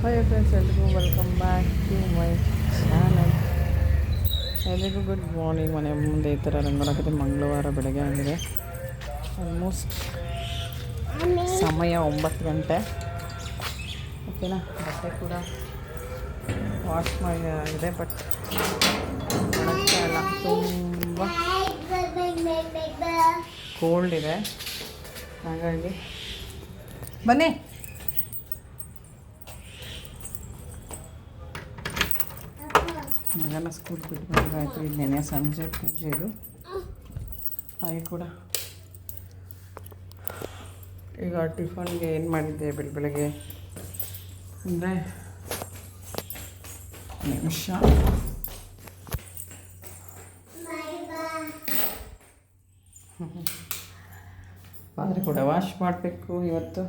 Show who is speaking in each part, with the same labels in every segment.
Speaker 1: Hi friends, ಎಲ್ರಿಗೂ welcome back to my channel. ಎಲ್ರಿಗೂ good morning. ಮನೆ ಮುಂದೆ ಈ ಥರ ರಂಗೋಲಾಗಿದೆ. ಮಂಗಳವಾರ ಬೆಳಗ್ಗೆ ಆಗಿದೆ. ಆಲ್ಮೋಸ್ಟ್ ಸಮಯ 9 ಗಂಟೆ. ಓಕೆನಾ. ಬಟ್ಟೆ ಕೂಡ ವಾಶ್ ಮಾಡಿ ಆಗಿದೆ, ಬಟ್ ಕಾಣಿಸ್ತಾ ಇಲ್ಲ. ತುಂಬ ಕೋಲ್ಡ್ ಇದೆ, ಹಾಗಾಗಿ ಬನ್ನಿ. ಮಗನ ಸ್ಕೂಲ್ ಬಿಟ್ಟು ಬಂದಾಯಿತು. ಇದು ನೆನೆ ಸಂಜೆ ಪೂಜೆ. ಇದು ಹಾಗೆ ಕೂಡ ಈಗ ಟಿಫನ್ಗೆ ಏನು ಮಾಡಿದ್ದೆ ಬೆಳಗ್ಗೆ ಅಂದರೆ ನಿಮಿಷ ಪಾತ್ರೆ ಕೂಡ ವಾಶ್ ಮಾಡಬೇಕು. ಇವತ್ತು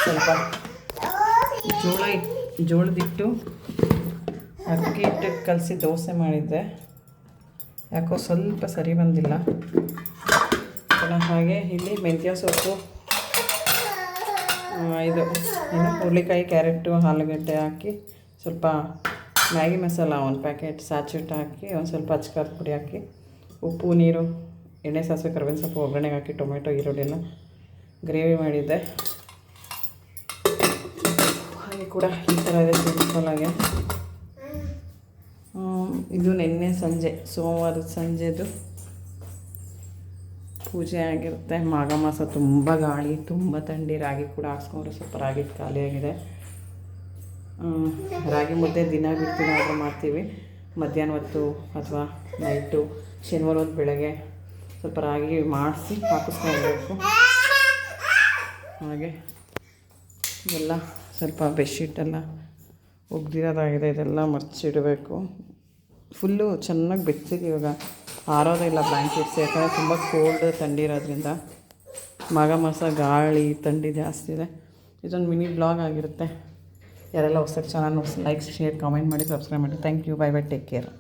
Speaker 1: ಸ್ವಲ್ಪ ಜೋಳದಿಟ್ಟು ಅಕ್ಕಿ ಹಿಟ್ಟು ಕಲಸಿ ದೋಸೆ ಮಾಡಿದ್ದೆ. ಯಾಕೋ ಸ್ವಲ್ಪ ಸರಿ ಬಂದಿಲ್ಲ. ಹಾಗೆ ಇಲ್ಲಿ ಮೆಂತ್ಯ ಸೊಪ್ಪು, ಇದು ಏನು ಹುರುಳಿಕಾಯಿ, ಕ್ಯಾರೆಟು, ಆಲೂಗಡ್ಡೆ ಹಾಕಿ ಸ್ವಲ್ಪ ಮ್ಯಾಗಿ ಮಸಾಲ 1 ಪ್ಯಾಕೆಟ್ ಸ್ಯಾಚೆಟ್ ಹಾಕಿ, ಒಂದು ಸ್ವಲ್ಪ ಅಚ್ಕಾರದ ಪುಡಿ ಹಾಕಿ, ಉಪ್ಪು, ನೀರು, ಎಣ್ಣೆ, ಸಾಸಿವೆ, ಕರಿಬೇವಿನ ಸೊಪ್ಪು ಒಗ್ಗರಣೆಗೆ ಹಾಕಿ ಟೊಮೆಟೊ, ಈರುಳ್ಳಿನ ಗ್ರೇವಿ ಮಾಡಿದ್ದೆ. ಹಾಗೆ ಕೂಡ ಈ ಥರ ಇದೆ ಸಿಂಪಲ್ಲಾಗೆ. ಇದು ನಿನ್ನೆ ಸಂಜೆ, ಸೋಮವಾರದ ಸಂಜೆದು ಪೂಜೆ ಆಗಿರುತ್ತೆ. ಮಾಘ ಮಾಸ, ತುಂಬ ಗಾಳಿ, ತುಂಬ ಥಂಡಿ. ರಾಗಿ ಕೂಡ ಹಾಕ್ಸ್ಕೊಂಡ್ರೆ ಸ್ವಲ್ಪ ರಾಗಿ ಖಾಲಿಯಾಗಿದೆ. ರಾಗಿ ಮುದ್ದೆ ದಿನ ಬಿಡ್ತೀವಿ ಆರ್ಡ್ರ್ ಮಾಡ್ತೀವಿ. ಮಧ್ಯಾಹ್ನ ಹೊತ್ತು ಅಥವಾ ನೈಟು, ಶನಿವಾರ ಹೊತ್ತು ಬೆಳಗ್ಗೆ ಸ್ವಲ್ಪ ರಾಗಿ ಮಾಡಿಸಿ ಹಾಕಿಸ್ಕೊಳ್ಬೇಕು. ಹಾಗೆ ಎಲ್ಲ ಸ್ವಲ್ಪ ಬೆಡ್ಶೀಟೆಲ್ಲ ಒಗ್ದಿರೋದಾಗಿದೆ, ಇದೆಲ್ಲ ಮರ್ಚಿಡಬೇಕು. ಫುಲ್ಲು ಚೆನ್ನಾಗಿ ಬೆಚ್ಚಗೆ ಇವಾಗ ಆರೋದೇ ಇಲ್ಲ ಬ್ಲ್ಯಾಂಕೆಟ್ಸ್, ಯಾಕಂದರೆ ತುಂಬ ಕೋಲ್ಡ್ ಥಂಡಿ ಇರೋದ್ರಿಂದ. ಮಾಘ ಮಾಸ ಗಾಳಿ ಥಂಡಿ ಜಾಸ್ತಿ ಇದೆ. ಇದೊಂದು ಮಿನಿ ಬ್ಲಾಗ್ ಆಗಿರುತ್ತೆ. ಯಾರೆಲ್ಲ ಹೊಸದಾಗಿ ಚಾನಲ್ ನೋಡಿ ಲೈಕ್, ಶೇರ್, ಕಾಮೆಂಟ್ ಮಾಡಿ, ಸಬ್ಸ್ಕ್ರೈಬ್ ಮಾಡಿ. Thank you. Bye bye. Take care.